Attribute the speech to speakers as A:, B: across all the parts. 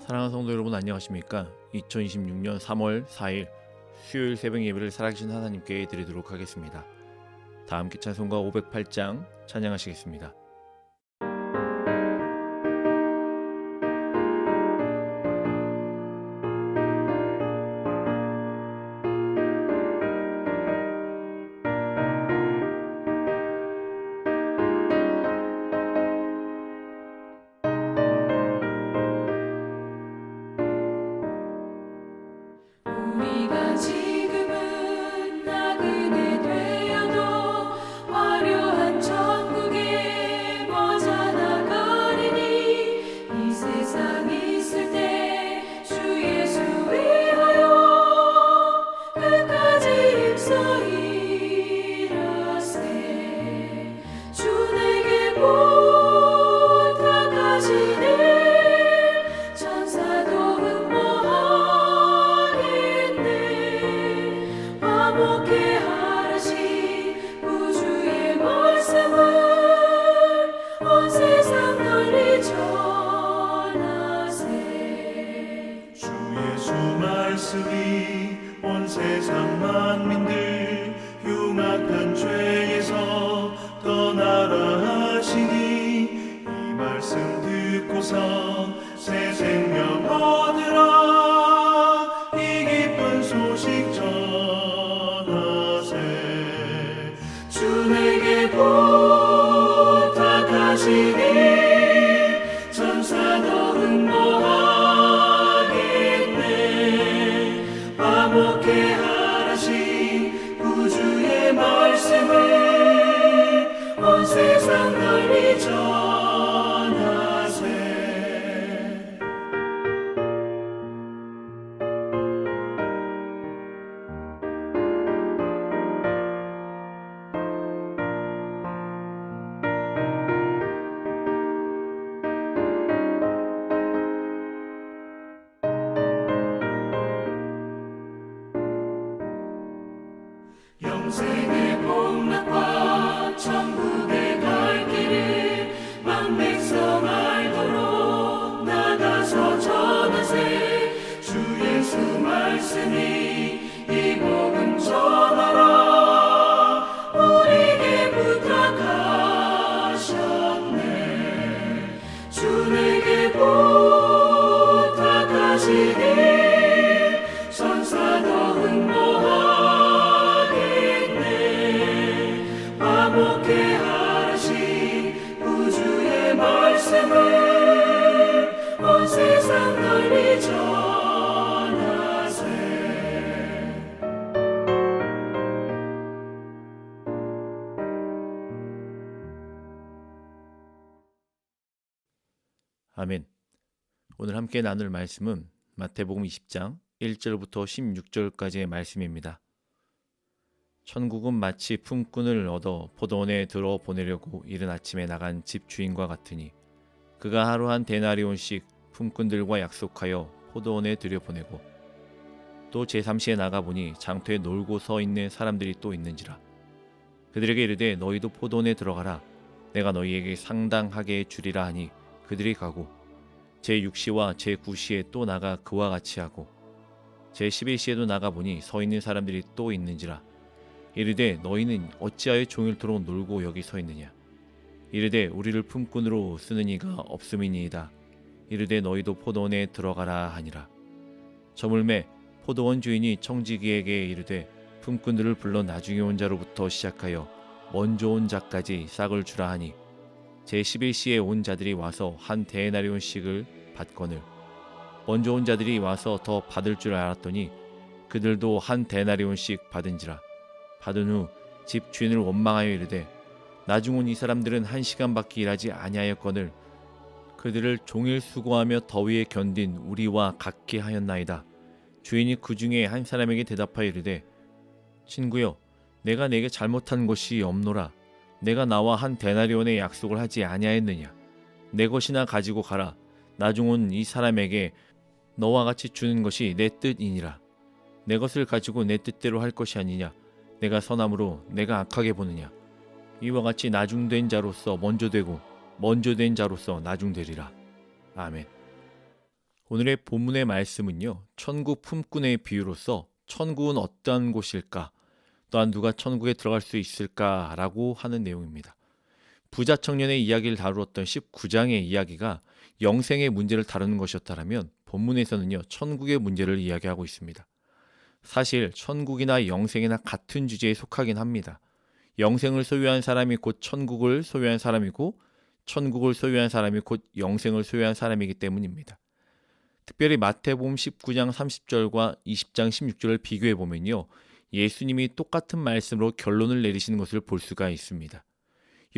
A: 사랑하는 성도 여러분, 안녕하십니까? 2026년 3월 4일 수요일 새벽 예배를 살아계신 하나님께 드리도록 하겠습니다. 다 함께 찬송가 508장 찬양하시겠습니다.
B: 우리가 지금은 나그네 되어도 화려한 천국에 머자 나가리니 이 세상 있을 때 주 예수 위하여 끝까지 힘써 일하세. 주 내게 부탁하시네. 천사도 화목해 하라신 구주의 말씀을 온 세상 널리 전하세.
C: 주 예수 말씀이 온 세상 만민들 흉악한 죄에서 떠나라 하시니 이 말씀 듣고서 새 생명 얻으라. 이 기쁜 소식 전하세.
B: 주 내게 부탁하시니 천사도 흠모하겠네. 화목해 하라신 구주의 말씀을 온 세상 널리 전하세. 영생의 복락과 천국의 갈 길을 만백성 알도록 나가서 전하세. 주 예수 말씀이 이 복음 전하라. 우리에게 부탁하셨네. 주 내게 부탁하시니 천사도 흠모하겠네. 화목해 하라신 구주의 말씀을 온 세상 널리 전하세.
A: 아멘. 오늘 함께 나눌 말씀은 마태복음 20장 1절부터 16절까지의 말씀입니다. 천국은 마치 품꾼을 얻어 포도원에 들어 보내려고 이른 아침에 나간 집 주인과 같으니 그가 하루 한 데나리온씩 품꾼들과 약속하여 포도원에 들여보내고 또 제3시에 나가보니 장터에 놀고 서 있는 사람들이 또 있는지라. 그들에게 이르되 너희도 포도원에 들어가라. 내가 너희에게 상당하게 주리라 하니 그들이 가고 제6시와 제9시에 또 나가 그와 같이 하고 제11시에도 나가보니 서 있는 사람들이 또 있는지라. 이르되 너희는 어찌하여 종일토록 놀고 여기 서 있느냐. 이르되 우리를 품꾼으로 쓰는 이가 없음이니이다. 이르되 너희도 포도원에 들어가라 하니라. 저물매 포도원 주인이 청지기에게 이르되 품꾼들을 불러 나중에 온 자로부터 시작하여 먼저 온 자까지 싹을 주라 하니 제11시에 온 자들이 와서 한 데나리온씩을 받거늘 먼저 온 자들이 와서 더 받을 줄 알았더니 그들도 한 데나리온씩 받은지라. 받은 후 집 주인을 원망하여 이르되 나중 온 이 사람들은 1시간밖에 일하지 아니하였거늘 그들을 종일 수고하며 더위에 견딘 우리와 같게 하였나이다. 주인이 그 중에 한 사람에게 대답하여 이르되 친구여, 내가 네게 잘못한 것이 없노라. 내가 나와 한 데나리온의 약속을 하지 아니하였느냐. 내 것이나 가지고 가라. 나중 온 이 사람에게 너와 같이 주는 것이 내 뜻이니라. 내 것을 가지고 내 뜻대로 할 것이 아니냐. 내가 선함으로 내가 악하게 보느냐. 이와 같이 나중된 자로서 먼저 되고 먼저 된 자로서 나중되리라. 아멘. 오늘의 본문의 말씀은요, 천국 품꾼의 비유로서 천국은 어떠한 곳일까, 또한 누가 천국에 들어갈 수 있을까라고 하는 내용입니다. 부자 청년의 이야기를 다루었던 19장의 이야기가 영생의 문제를 다루는 것이었다면 본문에서는요, 천국의 문제를 이야기하고 있습니다. 사실 천국이나 영생이나 같은 주제에 속하긴 합니다. 영생을 소유한 사람이 곧 천국을 소유한 사람이고, 천국을 소유한 사람이 곧 영생을 소유한 사람이기 때문입니다. 특별히 마태복음 19장 30절과 20장 16절을 비교해 보면요, 예수님이 똑같은 말씀으로 결론을 내리시는 것을 볼 수가 있습니다.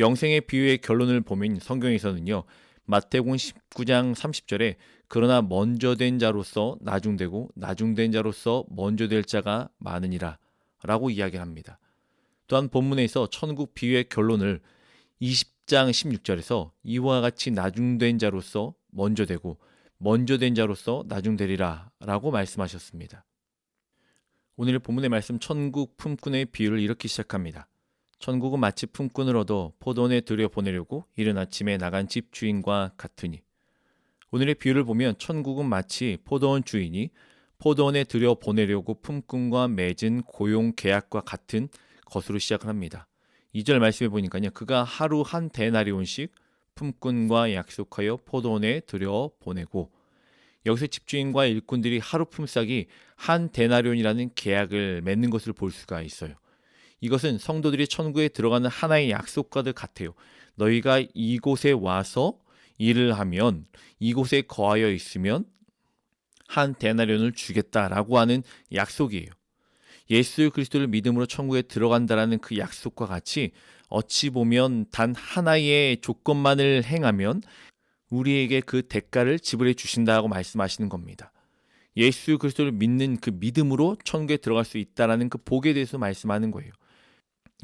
A: 영생의 비유의 결론을 보면 성경에서는요, 마태복음 19장 30절에 그러나 먼저 된 자로서 나중되고 나중된 자로서 먼저 될 자가 많으니라 라고 이야기합니다. 또한 본문에서 천국 비유의 결론을 20장 16절에서 이와 같이 나중된 자로서 먼저 되고 먼저 된 자로서 나중되리라 라고 말씀하셨습니다. 오늘 본문의 말씀 천국 품꾼의 비유를 이렇게 시작합니다. 천국은 마치 품꾼을 얻어 포도원에 들여보내려고 이른 아침에 나간 집 주인과 같으니. 오늘의 비유를 보면 천국은 마치 포도원 주인이 포도원에 들여보내려고 품꾼과 맺은 고용 계약과 같은 것으로 시작을 합니다. 2절 말씀해 보니까요, 그가 하루 한 데나리온씩 품꾼과 약속하여 포도원에 들여보내고, 여기서 집주인과 일꾼들이 하루 품삯이 한 데나리온이라는 계약을 맺는 것을 볼 수가 있어요. 이것은 성도들이 천국에 들어가는 하나의 약속과도 같아요. 너희가 이곳에 와서 일을 하면, 이곳에 거하여 있으면 한 데나리온을 주겠다라고 하는 약속이에요. 예수 그리스도를 믿음으로 천국에 들어간다라는 그 약속과 같이 어찌 보면 단 하나의 조건만을 행하면 우리에게 그 대가를 지불해 주신다고 말씀하시는 겁니다. 예수 그리스도를 믿는 그 믿음으로 천국에 들어갈 수 있다라는 그 복에 대해서 말씀하는 거예요.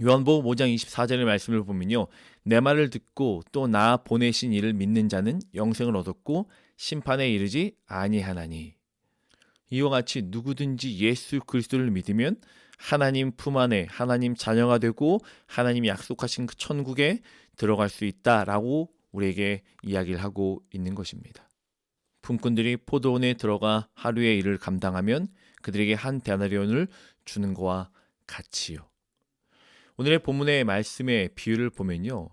A: 요한복음 5장 24절의 말씀을 보면요, 내 말을 듣고 또 나 보내신 이를 믿는 자는 영생을 얻었고 심판에 이르지 아니하나니. 이와 같이 누구든지 예수 그리스도를 믿으면 하나님 품 안에 하나님 자녀가 되고 하나님이 약속하신 그 천국에 들어갈 수 있다라고 우리에게 이야기를 하고 있는 것입니다. 품꾼들이 포도원에 들어가 하루의 일을 감당하면 그들에게 한 데나리온을 주는 것과 같이요. 오늘의 본문의 말씀의 비유를 보면요,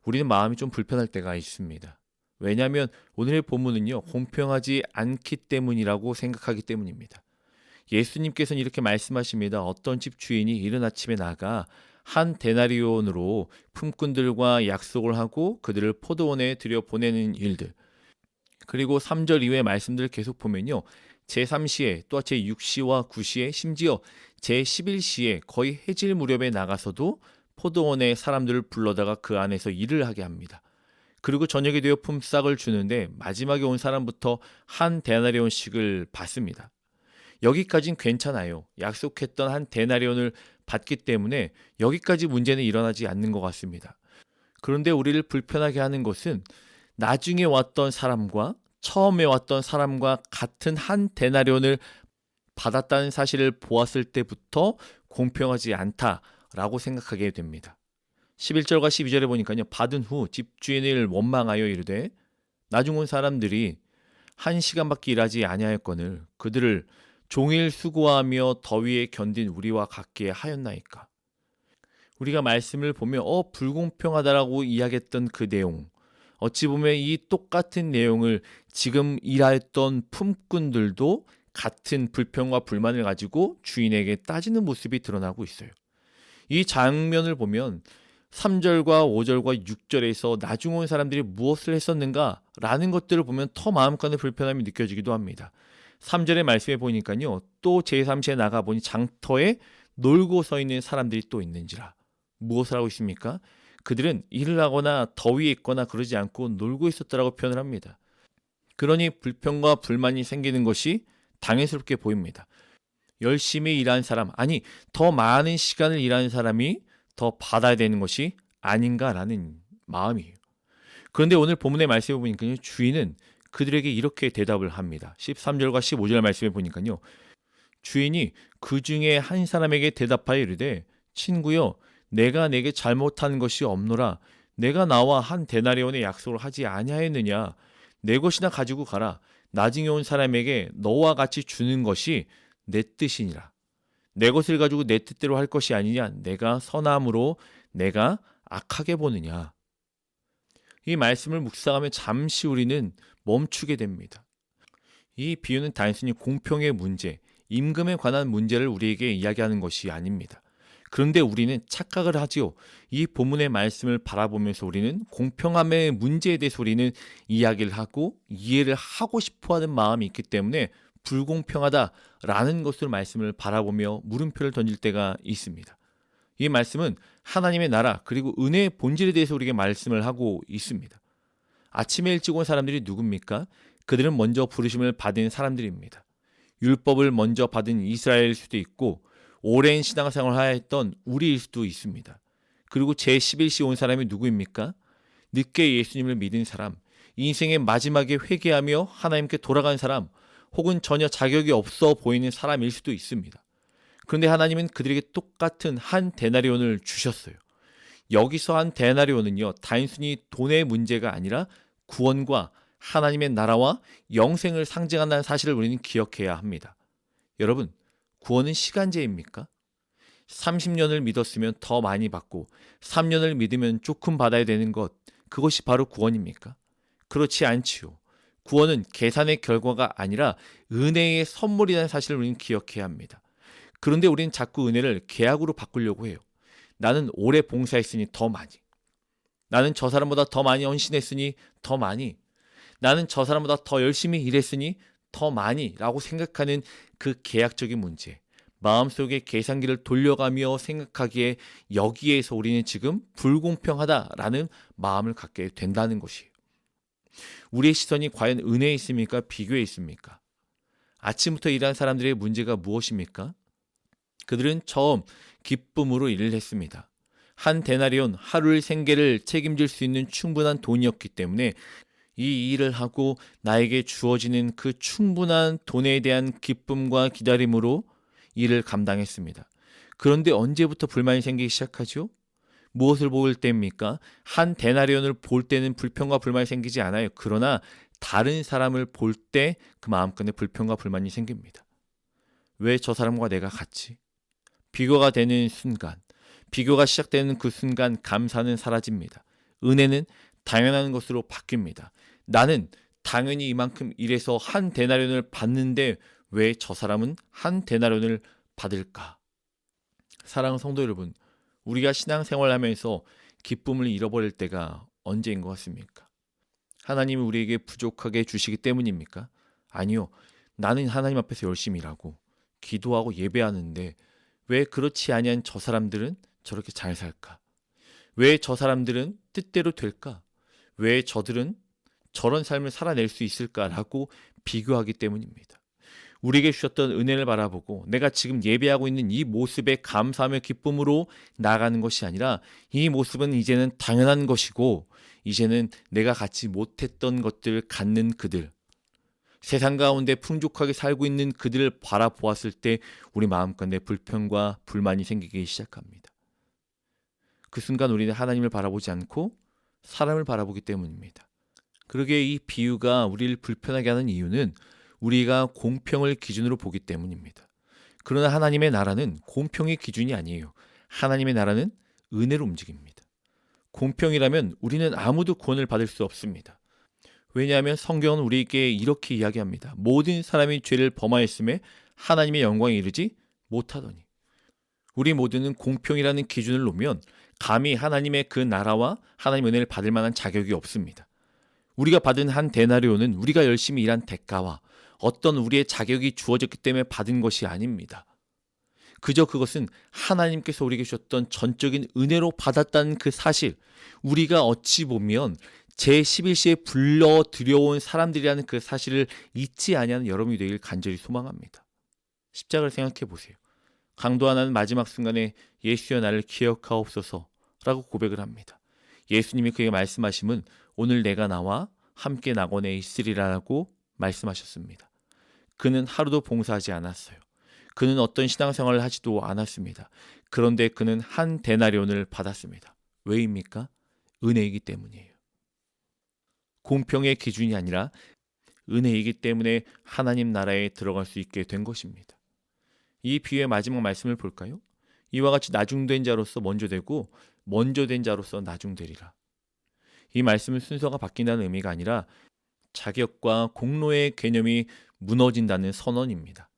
A: 우리는 마음이 좀 불편할 때가 있습니다. 왜냐하면 오늘의 본문은요, 공평하지 않기 때문이라고 생각하기 때문입니다. 예수님께서는 이렇게 말씀하십니다. 어떤 집 주인이 이른 아침에 나가 한 데나리온으로 품꾼들과 약속을 하고 그들을 포도원에 들여보내는 일들, 그리고 3절 이후의 말씀들을 계속 보면요, 제3시에 또 제6시와 9시에 심지어 제11시에 거의 해질 무렵에 나가서도 포도원에 사람들을 불러다가 그 안에서 일을 하게 합니다. 그리고 저녁이 되어 품삯을 주는데 마지막에 온 사람부터 한 데나리온씩을 받습니다. 여기까지는 괜찮아요. 약속했던 한 데나리온을 받기 때문에 여기까지 문제는 일어나지 않는 것 같습니다. 그런데 우리를 불편하게 하는 것은 나중에 왔던 사람과 처음에 왔던 사람과 같은 한 데나리온을 받았다는 사실을 보았을 때부터 공평하지 않다라고 생각하게 됩니다. 11절과 12절에 보니까요, 받은 후 집주인을 원망하여 이르되 나중 온 사람들이 1시간밖에 일하지 아니하였거늘 그들을 종일 수고하며 더위에 견딘 우리와 같게 하였나이까. 우리가 말씀을 보면 불공평하다라고 이야기했던 그 내용, 어찌 보면 이 똑같은 내용을 지금 일하였던 품꾼들도 같은 불평과 불만을 가지고 주인에게 따지는 모습이 드러나고 있어요. 이 장면을 보면 3절과 5절과 6절에서 나중 온 사람들이 무엇을 했었는가라는 것들을 보면 더 마음간의 불편함이 느껴지기도 합니다. 3절의 말씀에 보니까요, 또 제3시에 나가보니 장터에 놀고 서 있는 사람들이 또 있는지라. 무엇을 하고 있습니까? 그들은 일을 하거나 더위에 있거나 그러지 않고 놀고 있었다라고 표현을 합니다. 그러니 불평과 불만이 생기는 것이 당연스럽게 보입니다. 열심히 일하는 사람, 아니 더 많은 시간을 일하는 사람이 더 받아야 되는 것이 아닌가라는 마음이에요. 그런데 오늘 본문의 말씀에 보니까 주인은 그들에게 이렇게 대답을 합니다. 13절과 15절 말씀에 보니까요, 주인이 그 중에 한 사람에게 대답하여 이르되 친구여, 내가 내게 잘못한 것이 없노라. 내가 나와 한 데나리온의 약속을 하지 아니하였느냐? 내 것이나 가지고 가라. 나중에 온 사람에게 너와 같이 주는 것이 내 뜻이니라. 내 것을 가지고 내 뜻대로 할 것이 아니냐. 내가 선함으로 내가 악하게 보느냐. 이 말씀을 묵상하면 잠시 우리는 멈추게 됩니다. 이 비유는 단순히 공평의 문제, 임금에 관한 문제를 우리에게 이야기하는 것이 아닙니다. 그런데 우리는 착각을 하지요. 이 본문의 말씀을 바라보면서 우리는 공평함의 문제에 대해서 우리는 이야기를 하고 이해를 하고 싶어하는 마음이 있기 때문에 불공평하다라는 것을 말씀을 바라보며 물음표를 던질 때가 있습니다. 이 말씀은 하나님의 나라 그리고 은혜의 본질에 대해서 우리에게 말씀을 하고 있습니다. 아침에 일찍 온 사람들이 누굽니까? 그들은 먼저 부르심을 받은 사람들입니다. 율법을 먼저 받은 이스라엘일 수도 있고 오랜 신앙생활을 하였던 우리일 수도 있습니다. 그리고 제11시 온 사람이 누구입니까? 늦게 예수님을 믿은 사람, 인생의 마지막에 회개하며 하나님께 돌아간 사람, 혹은 전혀 자격이 없어 보이는 사람일 수도 있습니다. 그런데 하나님은 그들에게 똑같은 한 데나리온을 주셨어요. 여기서 한 데나리온은요, 단순히 돈의 문제가 아니라 구원과 하나님의 나라와 영생을 상징한다는 사실을 우리는 기억해야 합니다. 여러분, 구원은 시간제입니까? 30년을 믿었으면 더 많이 받고 3년을 믿으면 조금 받아야 되는 것, 그것이 바로 구원입니까? 그렇지 않지요. 구원은 계산의 결과가 아니라 은혜의 선물이라는 사실을 우리는 기억해야 합니다. 그런데 우리는 자꾸 은혜를 계약으로 바꾸려고 해요. 나는 오래 봉사했으니 더 많이. 나는 저 사람보다 더 많이 헌신했으니 더 많이. 나는 저 사람보다 더 열심히 일했으니 더 많이 라고 생각하는 그 계약적인 문제. 마음속에 계산기를 돌려가며 생각하기에 여기에서 우리는 지금 불공평하다라는 마음을 갖게 된다는 것이에요. 우리의 시선이 과연 은혜에 있습니까? 비교에 있습니까? 아침부터 일한 사람들의 문제가 무엇입니까? 그들은 처음 기쁨으로 일을 했습니다. 한 데나리온 하루의 생계를 책임질 수 있는 충분한 돈이었기 때문에 이 일을 하고 나에게 주어지는 그 충분한 돈에 대한 기쁨과 기다림으로 일을 감당했습니다. 그런데 언제부터 불만이 생기기 시작하죠? 무엇을 볼 때입니까? 한 데나리온을 볼 때는 불평과 불만이 생기지 않아요. 그러나 다른 사람을 볼 때 그 마음간에 불평과 불만이 생깁니다. 왜 저 사람과 내가 같이? 비교가 되는 순간, 비교가 시작되는 그 순간 감사는 사라집니다. 은혜는 당연한 것으로 바뀝니다. 나는 당연히 이만큼 일해서 한 데나리온을 받는데 왜 저 사람은 한 데나리온을 받을까? 사랑하는 성도 여러분, 우리가 신앙생활을 하면서 기쁨을 잃어버릴 때가 언제인 것 같습니까? 하나님이 우리에게 부족하게 주시기 때문입니까? 아니요. 나는 하나님 앞에서 열심히 일하고 기도하고 예배하는데 왜 그렇지 아니한 저 사람들은 저렇게 잘 살까? 왜 저 사람들은 뜻대로 될까? 왜 저들은 저런 삶을 살아낼 수 있을까라고 비교하기 때문입니다. 우리에게 주셨던 은혜를 바라보고 내가 지금 예배하고 있는 이 모습에 감사하며 기쁨으로 나아가는 것이 아니라 이 모습은 이제는 당연한 것이고 이제는 내가 갖지 못했던 것들을 갖는 그들, 세상 가운데 풍족하게 살고 있는 그들을 바라보았을 때 우리 마음가운데 불평과 불만이 생기기 시작합니다. 그 순간 우리는 하나님을 바라보지 않고 사람을 바라보기 때문입니다. 그러기에 이 비유가 우리를 불편하게 하는 이유는 우리가 공평을 기준으로 보기 때문입니다. 그러나 하나님의 나라는 공평의 기준이 아니에요. 하나님의 나라는 은혜로 움직입니다. 공평이라면 우리는 아무도 구원을 받을 수 없습니다. 왜냐하면 성경은 우리에게 이렇게 이야기합니다. 모든 사람이 죄를 범하였음에 하나님의 영광에 이르지 못하더니. 우리 모두는 공평이라는 기준을 놓으면 감히 하나님의 그 나라와 하나님의 은혜를 받을 만한 자격이 없습니다. 우리가 받은 한 데나리온은 우리가 열심히 일한 대가와 어떤 우리의 자격이 주어졌기 때문에 받은 것이 아닙니다. 그저 그것은 하나님께서 우리에게 주셨던 전적인 은혜로 받았다는 그 사실, 우리가 어찌 보면 제11시에 불러 들여온 사람들이라는 그 사실을 잊지 아니하는 여러분이 되길 간절히 소망합니다. 십자가를 생각해 보세요. 강도 하나는 마지막 순간에 예수여 나를 기억하옵소서라고 고백을 합니다. 예수님이 그에게 말씀하심은 오늘 내가 나와 함께 낙원에 있으리라고 말씀하셨습니다. 그는 하루도 봉사하지 않았어요. 그는 어떤 신앙생활을 하지도 않았습니다. 그런데 그는 한 데나리온을 받았습니다. 왜입니까? 은혜이기 때문이에요. 공평의 기준이 아니라 은혜이기 때문에 하나님 나라에 들어갈 수 있게 된 것입니다. 이 비유의 마지막 말씀을 볼까요? 이와 같이 나중된 자로서 먼저 되고 먼저 된 자로서 나중되리라. 이 말씀은 순서가 바뀐다는 의미가 아니라 자격과 공로의 개념이 무너진다는 선언입니다.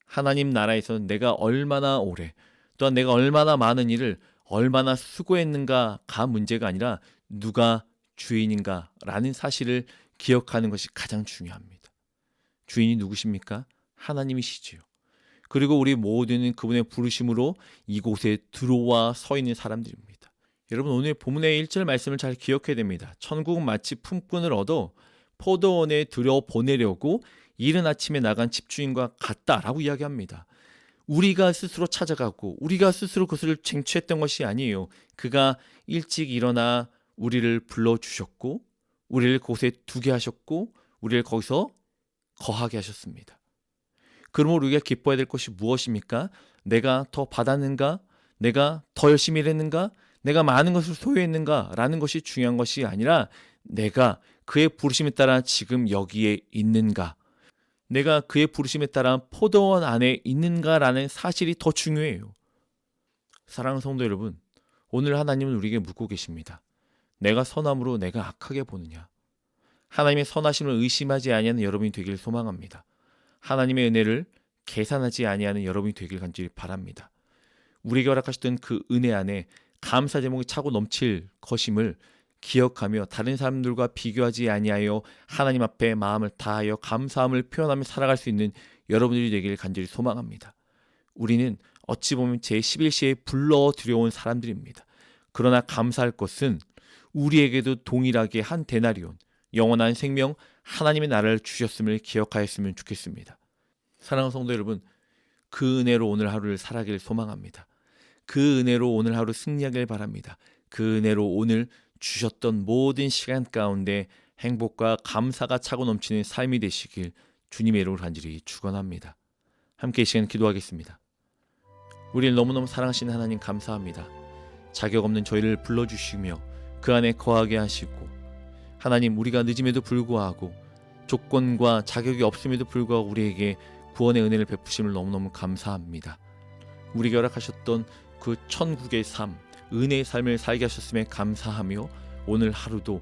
A: 하나님 나라에서는 내가 얼마나 오래, 또한 내가 얼마나 많은 일을 얼마나 수고했는가가 문제가 아니라 누가 주인인가라는 사실을 기억하는 것이 가장 중요합니다. 주인이 누구십니까? 하나님이시지요. 그리고 우리 모두는 그분의 부르심으로 이곳에 들어와 서 있는 사람들입니다. 여러분, 오늘 본문의 1절 말씀을 잘 기억해야 됩니다. 천국은 마치 품꾼을 얻어 포도원에 들여보내려고 이른 아침에 나간 집주인과 같다라고 이야기합니다. 우리가 스스로 찾아가고 우리가 스스로 그것을 쟁취했던 것이 아니에요. 그가 일찍 일어나 우리를 불러주셨고 우리를 그곳에 두게 하셨고 우리를 거기서 거하게 하셨습니다. 그러므로 우리가 기뻐해야 될 것이 무엇입니까? 내가 더 받았는가? 내가 더 열심히 일했는가? 내가 많은 것을 소유했는가? 라는 것이 중요한 것이 아니라 내가 그의 부르심에 따라 지금 여기에 있는가? 내가 그의 부르심에 따라 포도원 안에 있는가라는 사실이 더 중요해요. 사랑하는 성도 여러분, 오늘 하나님은 우리에게 묻고 계십니다. 내가 선함으로 내가 악하게 보느냐? 하나님의 선하심을 의심하지 아니하는 여러분이 되길 소망합니다. 하나님의 은혜를 계산하지 아니하는 여러분이 되길 간절히 바랍니다. 우리에게 허락하셨던 그 은혜 안에 감사 제목이 차고 넘칠 것임을 기억하며 다른 사람들과 비교하지 아니하여 하나님 앞에 마음을 다하여 감사함을 표현하며 살아갈 수 있는 여러분들이 되기를 간절히 소망합니다. 우리는 어찌 보면 제11시에 불러 들여온 사람들입니다. 그러나 감사할 것은 우리에게도 동일하게 한 데나리온, 영원한 생명, 하나님의 나라를 주셨음을 기억하였으면 좋겠습니다. 사랑하는 성도 여러분, 그 은혜로 오늘 하루를 살아가길 소망합니다. 그 은혜로 오늘 하루 승리하길 바랍니다. 그 은혜로 오늘 주셨던 모든 시간 가운데 행복과 감사가 차고 넘치는 삶이 되시길 주님의 이름으로 간절히 축원합니다. 함께 이 시간 기도하겠습니다. 우리를 너무너무 사랑하시는 하나님 감사합니다. 자격 없는 저희를 불러주시며 그 안에 거하게 하시고 하나님, 우리가 늦음에도 불구하고 조건과 자격이 없음에도 불구하고 우리에게 구원의 은혜를 베푸심을 너무너무 감사합니다. 우리에게 허락하셨던 그 천국의 삶, 은혜의 삶을 살게 하셨음에 감사하며 오늘 하루도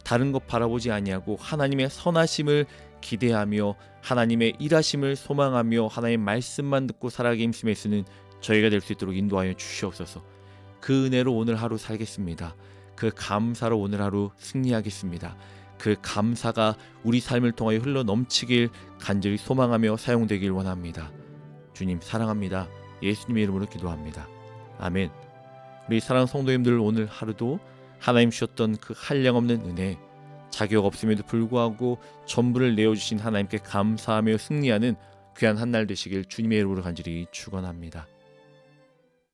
A: 다른 것 바라보지 아니하고 하나님의 선하심을 기대하며 하나님의 일하심을 소망하며 하나님의 말씀만 듣고 살아가게 힘쓰며 쓰는 저희가 될 수 있도록 인도하여 주시옵소서. 그 은혜로 오늘 하루 살겠습니다. 그 감사로 오늘 하루 승리하겠습니다. 그 감사가 우리 삶을 통하여 흘러 넘치길 간절히 소망하며 사용되길 원합니다. 주님 사랑합니다. 예수님의 이름으로 기도합니다. 아멘. 우리 사랑하는 성도님들, 오늘 하루도 하나님 주셨던 그 한량없는 은혜, 자격 없음에도 불구하고 전부를 내어주신 하나님께 감사하며 승리하는 귀한 한 날 되시길 주님의 이름으로 간절히 축원합니다.